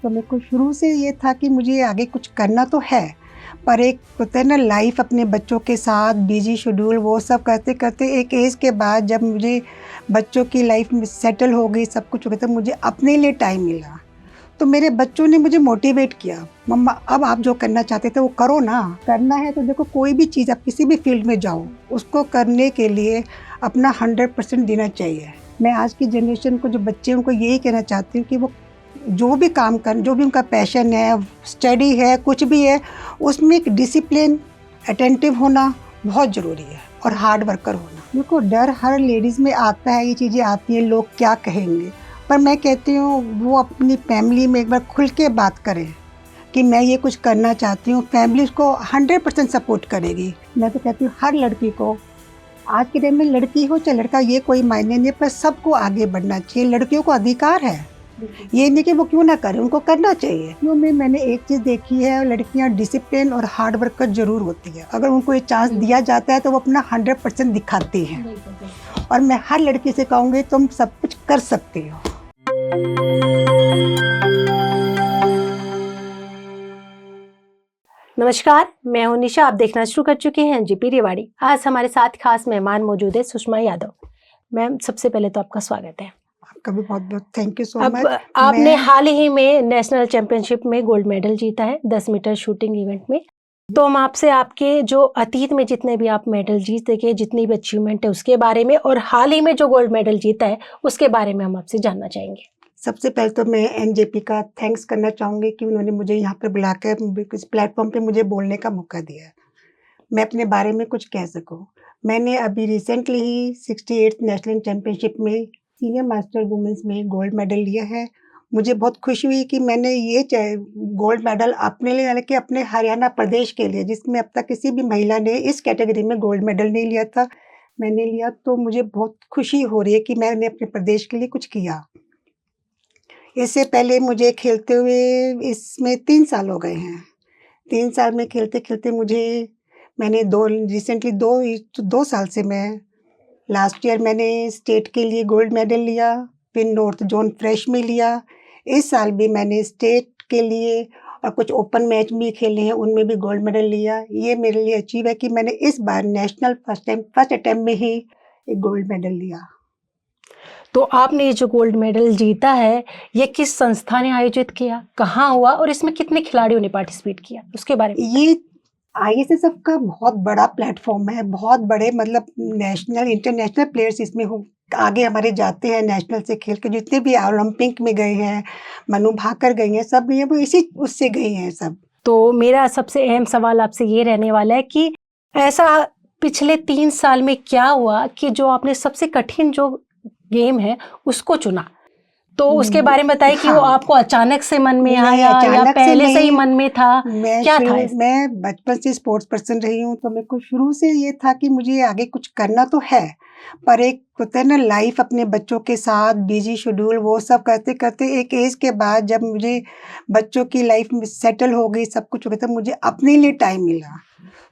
तो मेरे को शुरू से ये था कि मुझे आगे कुछ करना तो है, पर एक होता है ना लाइफ अपने बच्चों के साथ बिजी शेड्यूल वो सब करते करते एक एज के बाद जब मुझे बच्चों की लाइफ में सेटल हो गई, सब कुछ हो गया, तो मुझे अपने लिए टाइम मिला। तो मेरे बच्चों ने मुझे मोटिवेट किया, मम्मा अब आप जो करना चाहते थे वो करो ना। करना है तो देखो, कोई भी चीज़ आप किसी भी फील्ड में जाओ, उसको करने के लिए अपना 100% देना चाहिए। मैं आज की जनरेशन को, जो बच्चे, उनको यही कहना चाहती हूँ कि वो जो भी काम कर, जो भी उनका पैशन है, स्टडी है, कुछ भी है, उसमें एक डिसिप्लिन, अटेंटिव होना बहुत ज़रूरी है और हार्ड वर्कर होना। देखो, डर हर लेडीज़ में आता है, ये चीज़ें आती हैं, लोग क्या कहेंगे, पर मैं कहती हूँ वो अपनी फैमिली में एक बार खुल के बात करें कि मैं ये कुछ करना चाहती हूँ, फैमिली उसको 100% सपोर्ट करेगी। मैं तो कहती हूँ हर लड़की को, आज के टाइम में लड़की हो चाहे लड़का, ये कोई मायने नहीं, पर सबको आगे बढ़ना चाहिए। लड़कियों को अधिकार है, ये नहीं कि वो क्यों ना करें, उनको करना चाहिए। क्यों मैंने एक चीज़ देखी है, लड़कियां डिसिप्लिन और हार्ड वर्कर जरूर होती है। अगर उनको ये चांस दिया जाता है तो वो अपना 100% दिखाती हैं। और मैं हर लड़की से कहूँगी तुम सब कुछ कर सकती हो। नमस्कार, मैं हूं निशा। आप देखना शुरू कर चुके हैं एनजेपी रेवाड़ी। आज हमारे साथ खास मेहमान मौजूद है सुषमा यादव। मैम, सबसे पहले तो आपका स्वागत है। आपका भी बहुत बहुत थैंक यू सो अब मच। आपने हाल ही में नेशनल चैंपियनशिप में गोल्ड मेडल जीता है 10 मीटर शूटिंग इवेंट में। तो हम आपसे आपके जो अतीत में जितने भी आप मेडल जीते के, जितनी भी अचीवमेंट है उसके बारे में, और हाल ही में जो गोल्ड मेडल जीता है उसके बारे में हम आपसे जानना चाहेंगे। सबसे पहले तो मैं एनजेपी का थैंक्स करना चाहूँगी कि उन्होंने मुझे यहाँ पर बुलाकर इस प्लेटफॉर्म पे मुझे बोलने का मौका दिया, मैं अपने बारे में कुछ कह सकूँ। मैंने अभी रिसेंटली ही 68th नेशनल चैम्पियनशिप में सीनियर मास्टर वुमेंस में गोल्ड मेडल लिया है। मुझे बहुत खुशी हुई कि मैंने ये गोल्ड मेडल अपने लिए, यानी कि अपने हरियाणा प्रदेश के लिए, जिसमें अब तक किसी भी महिला ने इस कैटेगरी में गोल्ड मेडल नहीं लिया था, मैंने लिया। तो मुझे बहुत खुशी हो रही है कि मैंने अपने प्रदेश के लिए कुछ किया। इससे पहले मुझे खेलते हुए इसमें 3 साल हो गए हैं। 3 साल में खेलते-खेलते मैंने 2 साल से मैं लास्ट ईयर मैंने स्टेट के लिए गोल्ड मेडल लिया, फिर नॉर्थ जोन फ्रेश में लिया। इस साल भी मैंने स्टेट के लिए और कुछ ओपन मैच भी खेले हैं, उनमें भी गोल्ड मेडल लिया। ये मेरे लिए अचीव है कि मैंने इस बार नेशनल फर्स्ट अटेम्प्ट में ही एक गोल्ड मेडल लिया। तो आपने ये जो गोल्ड मेडल जीता है, ये किस संस्था ने आयोजित किया, कहाँ हुआ और इसमें कितने खिलाड़ियों ने पार्टिसिपेट किया, उसके बारे में? ये आईएसएसएफ का बहुत बड़ा प्लेटफॉर्म है, बहुत बड़े मतलब नेशनल इंटरनेशनल प्लेयर्स इसमें आगे हमारे जाते हैं, नेशनल से खेल के जितने भी ओलंपिक में गए हैं, मनु भाकर गई हैं, सब गई हैं, वो इसी उससे गई हैं सब। तो मेरा सबसे अहम सवाल आपसे ये रहने वाला है कि ऐसा पिछले 3 साल में क्या हुआ कि जो आपने सबसे कठिन जो गेम है उसको चुना, तो उसके बारे में बताइए कि वो आपको अचानक से मन में आया या पहले से ही मन में था, क्या था? मैं बचपन से स्पोर्ट्स पर्सन रही हूँ, तो मेरे को शुरू से ये था कि मुझे आगे कुछ करना तो है, पर एक होता है ना लाइफ अपने बच्चों के साथ बिजी शेड्यूल वो सब करते करते एक एज के बाद जब मुझे बच्चों की लाइफ में सेटल हो गई, सब कुछ हो गया, तब मुझे अपने लिए टाइम मिला।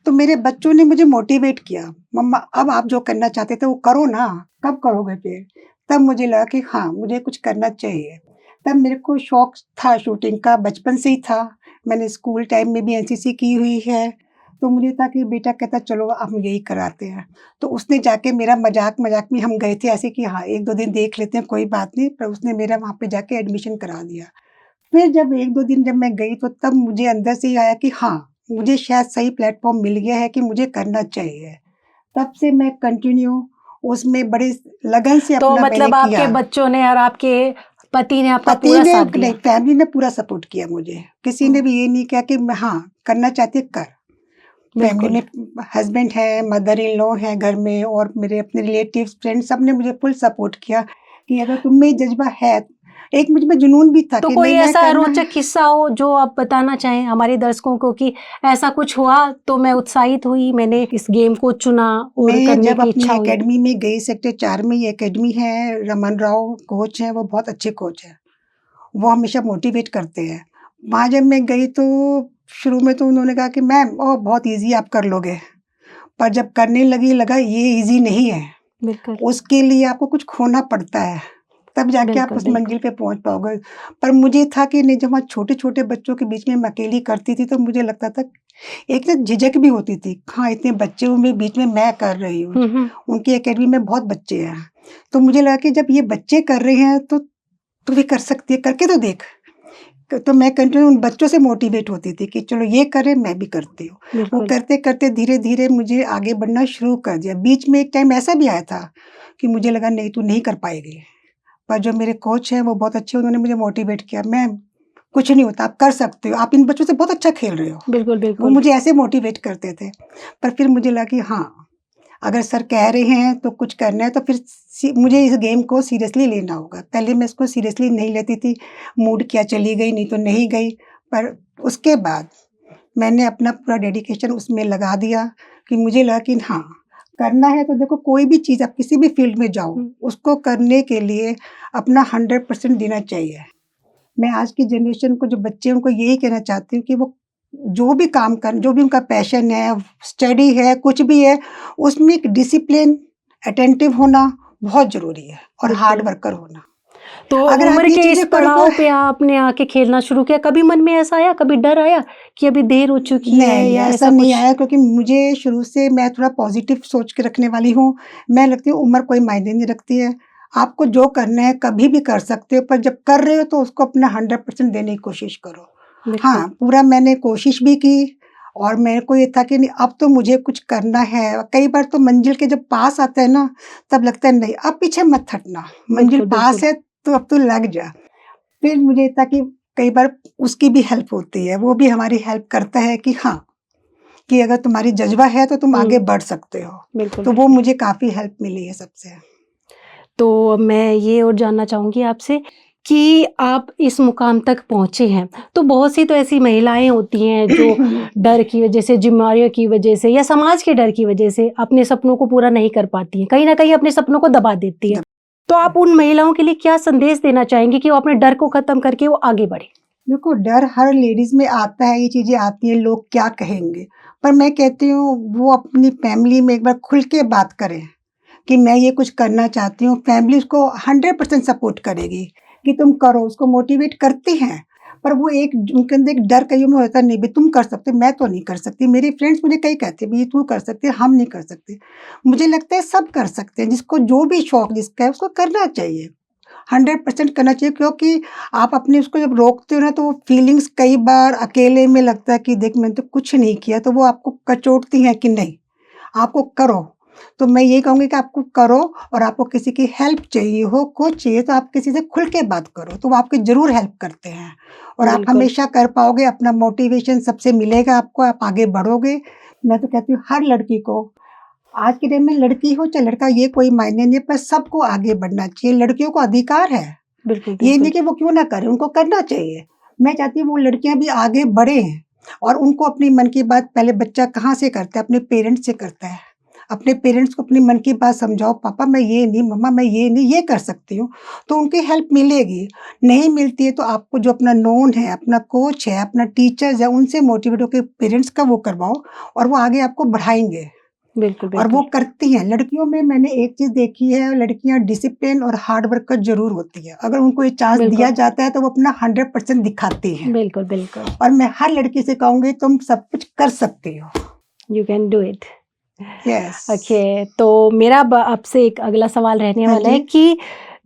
तो मेरे बच्चों ने मुझे मोटिवेट किया, मम्मा अब आप जो करना चाहते थे वो करो ना, कब करोगे फिर? तब मुझे लगा कि हाँ, मुझे कुछ करना चाहिए। तब मेरे को शौक था शूटिंग का, बचपन से ही था। मैंने स्कूल टाइम में भी एनसीसी की हुई है, तो मुझे था कि बेटा कहता चलो हम यही कराते हैं। तो उसने जाके मेरा मजाक में हम गए थे ऐसे कि हाँ 1-2 दिन देख लेते हैं, कोई बात नहीं, पर उसने मेरा वहाँ पे जाके एडमिशन करा दिया। फिर जब 1-2 दिन जब मैं गई तो तब मुझे अंदर से ही आया कि हाँ, मुझे शायद सही प्लेटफॉर्म मिल गया है कि मुझे करना चाहिए। तब से मैं कंटिन्यू उसमें बड़े लगन से तो अपना मतलब मैंने किया। आपके बच्चों ने और आपके पति ने आपका पति पूरा ने साथ दिया? नहीं, फैमिली ने पूरा सपोर्ट किया मुझे। किसी ने भी ये नहीं किया कि मैं हाँ, करना चाहती है कर। फैमिली में हस्बैंड है, मदर इन लॉ है घर में, और मेरे अपने रिलेटिव्स, फ्रेंड्स, सब ने मुझे फुल सपोर्ट किया कि अगर तुम में जज्बा है। एक मुझ में जुनून भी था तो कि कोई नहीं, मैं ऐसा करना रोचक किस्सा हो जो आप बताना चाहें हमारे दर्शकों को कि ऐसा कुछ हुआ तो मैं उत्साहित हुई, मैंने इस गेम को चुना और मैं करने जब की अपनी इच्छा हुई? एकेडमी में गई, सेक्टर 4 में ये एकेडमी है, रमन राव कोच हैं, वो बहुत अच्छे कोच हैं। वो हमेशा मोटिवेट करते हैं। वहाँ जब मैं गई तो शुरू में तो उन्होंने कहा कि मैम ओह बहुत ईज़ी आप कर लोगे। पर जब करने लगी लगा ये ईज़ी नहीं है। बिल्कुल। उसके लिए आपको कुछ खोना पड़ता है। तब जाके आप बिल्कुल, उस बिल्कुल। मंजिल पे पहुँच पाओगे। पर मुझे था कि नहीं, जब वहाँ छोटे-छोटे बच्चों के बीच में मैं अकेली करती थी, तो मुझे लगता था, एक ना झिझक भी होती थी। हाँ, इतने बच्चों में बीच में मैं कर रही हूँ। हुँ, हुँ। उनकी एकेडमी में बहुत बच्चे हैं। तो मुझे लगा कि जब ये बच्चे कर रहे हैं, तो तू भी कर सकती है, करके तो देख। तो मैं कंटिन्यू उन बच्चों से मोटिवेट होती थी कि चलो ये करें, मैं भी करती हूँ। वो बिल्कुल। करते-करते धीरे-धीरे मुझे आगे बढ़ना शुरू कर दिया। बीच में एक टाइम ऐसा भी आया था कि मुझे लगा नहीं, तू नहीं कर पाएगी। पर जो मेरे कोच हैं वो बहुत अच्छे, उन्होंने मुझे मोटिवेट किया, मैम कुछ नहीं होता, आप कर सकते हो, आप इन बच्चों से बहुत अच्छा खेल रहे हो। बिल्कुल, वो बिल्कुल। मुझे ऐसे मोटिवेट करते थे। पर फिर मुझे लगा कि हाँ, अगर सर कह रहे हैं तो कुछ करना है, तो फिर मुझे इस गेम को सीरियसली लेना होगा। पहले मैं इसको सीरियसली नहीं लेती थी, मूड किया चली गई, नहीं तो नहीं गई। पर उसके बाद मैंने अपना पूरा डेडिकेशन उसमें लगा दिया कि मुझे लगा कि हाँ, करना है तो देखो, कोई भी चीज़ आप किसी भी फील्ड में जाओ, हुँ। उसको करने के लिए अपना 100% देना चाहिए। मैं आज की जनरेशन को, जो बच्चे हैं, उनको यही कहना चाहती हूँ कि वो जो भी काम कर, जो भी उनका पैशन है, स्टडी है, कुछ भी है, उसमें एक डिसिप्लिन, अटेंटिव होना बहुत ज़रूरी है और हार्ड बिल्कुल। वर्कर होना। तो अगर आप उम्र ये के इस चीज़ें करोगे, पड़ाव पे आपने आके खेलना शुरू किया, कभी मन में ऐसा आया, कभी डर आया कि अभी देर हो चुकी है नहीं, या ऐसा ऐसा नहीं कुछ? आया, क्योंकि मुझे शुरू से, मैं थोड़ा पॉज़िटिव सोच के रखने वाली हूँ। मैं लगती हूँ उम्र कोई मायने नहीं रखती है। आपको जो करना है कभी भी कर सकते हो, पर जब कर रहे हो तो उसको अपना 100% देने की कोशिश करो। बिल्कुल। हाँ, पूरा मैंने कोशिश भी की और मेरे को ये था कि नहीं, अब तो मुझे कुछ करना है। कई बार तो मंजिल के जब पास आता है ना, तब लगता है नहीं, अब पीछे मत हटना, मंजिल बिल्कुल, पास बिल्कुल। है तो अब तो लग जा। फिर मुझे था कि कई बार उसकी भी हेल्प होती है, वो भी हमारी हेल्प करता है कि हाँ, कि अगर तुम्हारी जज़्बा है तो तुम आगे हुँ। बढ़ सकते हो। बिल्कुल, तो वो बिल्कुल। मुझे काफ़ी हेल्प मिली है सबसे। तो मैं ये और जानना चाहूँगी आपसे कि आप इस मुकाम तक पहुँचे हैं, तो बहुत सी तो ऐसी महिलाएँ होती हैं जो डर की वजह से, ज़िम्मेवारियों की वजह से या समाज के डर की वजह से अपने सपनों को पूरा नहीं कर पाती हैं, कहीं न कहीं अपने सपनों को दबा देती हैं। तो आप उन महिलाओं के लिए क्या संदेश देना चाहेंगी कि वो अपने डर को ख़त्म करके वो आगे बढ़ें? देखो, डर हर लेडीज़ में आता है, ये चीज़ें आती हैं, लोग क्या कहेंगे? पर मैं कहती हूँ, वो अपनी फैमिली में एक बार खुल के बात करें कि मैं ये कुछ करना चाहती हूँ। फैमिली उसको 100% सपोर्ट करेगी कि तुम करो, उसको मोटिवेट करती हैं। पर वो एक, उनके अंदर एक डर कईयों में होता है, नहीं भई तुम कर सकते हो, मैं तो नहीं कर सकती। मेरे फ्रेंड्स मुझे कई कहते हैं, भई तू कर सकती है, हम नहीं कर सकते। मुझे लगता है सब कर सकते हैं, जिसको जो भी शौक जिसका है उसको करना चाहिए। 100% करना चाहिए, क्योंकि आप अपने उसको जब रोकते हो ना, तो वो फीलिंग्स कई बार अकेले में लगता है कि देख मैंने तो कुछ नहीं किया, तो वो आपको कचोटती हैं कि नहीं, आपको करो। तो मैं यही कहूँगी कि आपको करो, और आपको किसी की हेल्प चाहिए हो, कुछ चाहिए, तो आप किसी से खुल के बात करो, तो वो आपकी ज़रूर हेल्प करते हैं और आप बिल्कुल। हमेशा कर पाओगे। अपना मोटिवेशन सबसे मिलेगा आपको, आप आगे बढ़ोगे। मैं तो कहती हूँ हर लड़की को, आज के टाइम में लड़की हो चाहे लड़का, ये कोई मायने नहीं है, पर सबको आगे बढ़ना चाहिए। लड़कियों को अधिकार है, बिल्कुल, ये नहीं बिल्कुल। कि वो क्यों ना करें, उनको करना चाहिए। मैं चाहती हूँ वो लड़कियाँ भी आगे बढ़ें और उनको अपनी मन की बात, पहले बच्चा कहाँ से करता है? अपने पेरेंट्स से करता है। अपने पेरेंट्स को अपनी मन की बात समझाओ, पापा मैं ये नहीं, मम्मा मैं ये नहीं, ये कर सकती हूँ, तो उनकी हेल्प मिलेगी। नहीं मिलती है तो आपको जो अपना नोन है, अपना कोच है, अपना टीचर्स है, उनसे मोटिवेट होके पेरेंट्स का वो करवाओ और वो आगे आपको बढ़ाएँगे। बिल्कुल, और वो बिल्कुल। करती हैं। लड़कियों में मैंने एक चीज़ देखी है, लड़कियाँ डिसिप्लिन और हार्ड वर्कर ज़रूर होती हैं। अगर उनको ये चांस दिया बिल्कुल, जाता है तो वो अपना 100% दिखाती हैं। बिल्कुल, बिल्कुल। और मैं हर लड़की से कहूँगी, तुम सब कुछ कर सकती हो। You can do it. Yes. Okay, तो मेरा अब आपसे एक अगला सवाल रहने हाँ वाला है जी। कि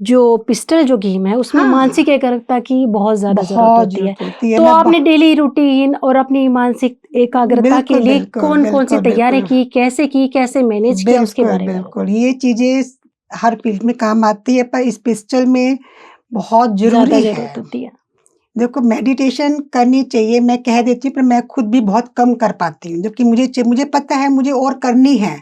जो पिस्टल जो गेम है उसमें हाँ, मानसिक एकाग्रता की बहुत ज़्यादा ज़रूरत बहुत होती है। ज़रूरत होती है। तो मैं आपने डेली रूटीन और अपनी मानसिक एकाग्रता के बिल्कुल, लिए बिल्कुल, कौन-कौन सी बिल्कुल, तैयारी बिल्कुल। की, कैसे मैनेज किया उसके बिल्कुल, बारे में बताइए? बिल्कुल। ये चीज़ें हर फील्ड में काम आती है, पर इस पिस्टल में बहुत ज़्यादा ज़रूरी ज़रूरत है। होती है। देखो, मेडिटेशन करनी चाहिए, मैं कह देती हूँ, पर मैं खुद भी बहुत कम कर पाती हूँ, जबकि मुझे पता है मुझे और करनी है।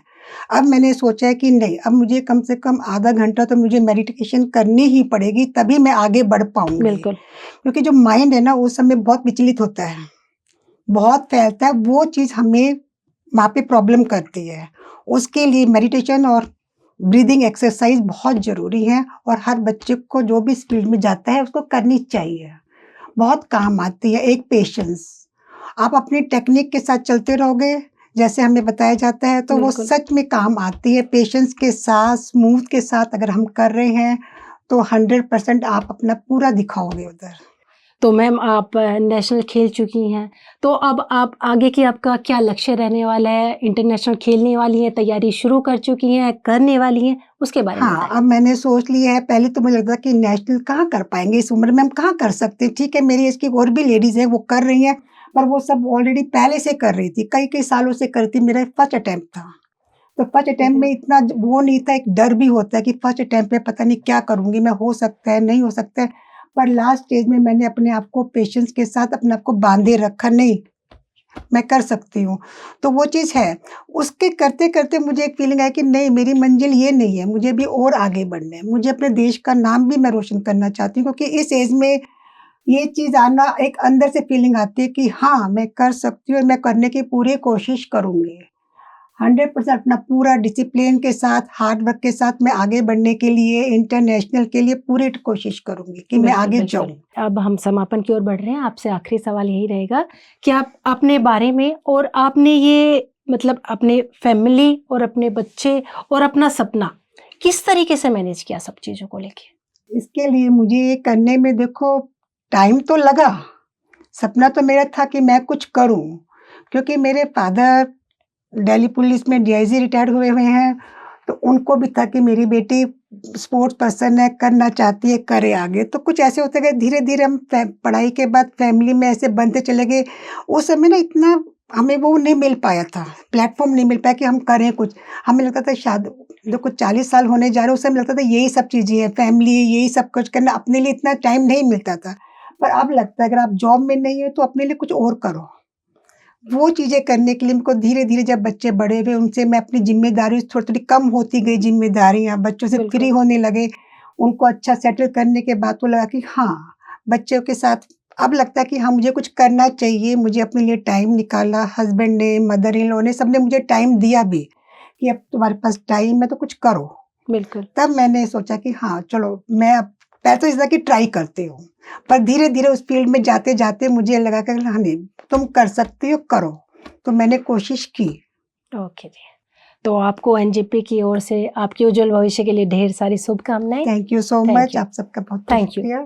अब मैंने सोचा है कि नहीं, अब मुझे कम से कम आधा घंटा तो मुझे मेडिटेशन करनी ही पड़ेगी, तभी मैं आगे बढ़ पाऊँगी। बिल्कुल, क्योंकि जो माइंड है ना, उस समय बहुत विचलित होता है, बहुत फैलता है, वो चीज़ हमें वहाँ पे प्रॉब्लम करती है। उसके लिए मेडिटेशन और ब्रीदिंग एक्सरसाइज़ बहुत ज़रूरी है और हर बच्चे को जो भी इस फील्ड में जाता है, उसको करनी चाहिए। बहुत काम आती है। एक पेशेंस, आप अपनी टेक्निक के साथ चलते रहोगे, जैसे हमें बताया जाता है, तो वो बिल्कुल। सच में काम आती है। पेशेंस के साथ, स्मूथ के साथ अगर हम कर रहे हैं, तो 100% आप अपना पूरा दिखाओगे उधर। तो मैम आप नेशनल खेल चुकी हैं, तो अब आप आगे की आपका क्या लक्ष्य रहने वाला है? इंटरनेशनल खेलने वाली हैं, तैयारी शुरू कर चुकी हैं, करने वाली हैं, उसके बारे में हाँ, बताएं। अब मैंने सोच लिया है। पहले तो मुझे लगता कि नेशनल कहाँ कर पाएँगे, इस उम्र में हम कहाँ कर सकते हैं। ठीक है, मेरी एज की और भी लेडीज़ हैं, वो कर रही हैं, पर वो सब ऑलरेडी पहले से कर रही थी, कई-कई सालों से कर रही थी। मेरा फर्स्ट अटेम्प्ट था। तो फर्स्ट अटेम्प्ट में इतना वो नहीं था, एक डर भी होता है कि फर्स्ट अटेम्प्ट में पता नहीं क्या करूँगी मैं, हो सकता है, नहीं हो सकता है। पर लास्ट स्टेज में मैंने अपने आप को पेशेंस के साथ अपने आप को बाँधे रखा, नहीं, मैं कर सकती हूँ। तो वो चीज़ है। उसके करते-करते मुझे एक फीलिंग आई कि नहीं, मेरी मंज़िल ये नहीं है, मुझे भी और आगे बढ़ना है। मुझे अपने देश का नाम भी मैं रोशन करना चाहती हूँ, क्योंकि इस एज में ये चीज़ आना, एक अंदर से फीलिंग आती है कि हाँ, मैं कर सकती हूँ और मैं करने की पूरी कोशिश करूँगी। 100% अपना पूरा डिसिप्लिन के साथ, हार्ड वर्क के साथ मैं आगे बढ़ने के लिए, इंटरनेशनल के लिए पूरी कोशिश करूँगी कि मैं बिल्कुल, आगे बिल्कुल। जाऊँ। अब हम समापन की ओर बढ़ रहे हैं, आपसे आखिरी सवाल यही रहेगा कि आप अपने बारे में और आपने ये मतलब अपने फैमिली और अपने बच्चे और अपना सपना किस तरीके से मैनेज किया सब चीज़ों को लेके? इसके लिए मुझे ये करने में देखो टाइम तो लगा। सपना तो मेरा था कि मैं कुछ करूँ, क्योंकि मेरे फादर दिल्ली पुलिस में डीआईजी रिटायर्ड हुए हुए हैं, तो उनको भी था कि मेरी बेटी स्पोर्ट्स पर्सन है, करना चाहती है, करे आगे। तो कुछ ऐसे होते गए, धीरे-धीरे हम पढ़ाई के बाद फैमिली में ऐसे बनते चले गए। उस समय ना इतना हमें वो नहीं मिल पाया था, प्लेटफ़ॉर्म नहीं मिल पाया कि हम करें कुछ। हमें लगता था शादी, देखो 40 साल होने जा रहे हैं, उस समय लगता था यही सब चीज़ें हैं, फैमिली यही सब कुछ करना, अपने लिए इतना टाइम नहीं मिलता था। पर अब लगता है अगर आप जॉब में नहीं हो तो अपने लिए कुछ और करो। वो चीज़ें करने के लिए हमको धीरे-धीरे, जब बच्चे बड़े हुए, उनसे मैं अपनी ज़िम्मेदारी थोड़ी-थोड़ी कम होती गई, ज़िम्मेदारियाँ, बच्चों से फ्री बिल्कुल, होने लगे। उनको अच्छा सेटल करने के बाद तो लगा कि हाँ, बच्चों के साथ अब लगता है कि हाँ, मुझे कुछ करना चाहिए। मुझे अपने लिए टाइम निकाला, हस्बैंड ने, मदर इन लॉ ने, सबने मुझे टाइम दिया भी कि अब तुम्हारे पास टाइम है तो कुछ करो। बिल्कुल। तब मैंने सोचा कि हाँ, चलो मैं अब पहले तो इस कि ट्राई करती हूँ, पर धीरे-धीरे उस फील्ड में जाते-जाते मुझे लगा कि हाँ, नहीं, तुम कर सकती हो, करो। तो मैंने कोशिश की। ओके जी। तो आपको एनजेपी की ओर से आपके उज्जवल भविष्य के लिए ढेर सारी शुभकामनाएँ। Thank you so thank much. You. आप सबका बहुत-बहुत थैंक यू। शुक्रिया।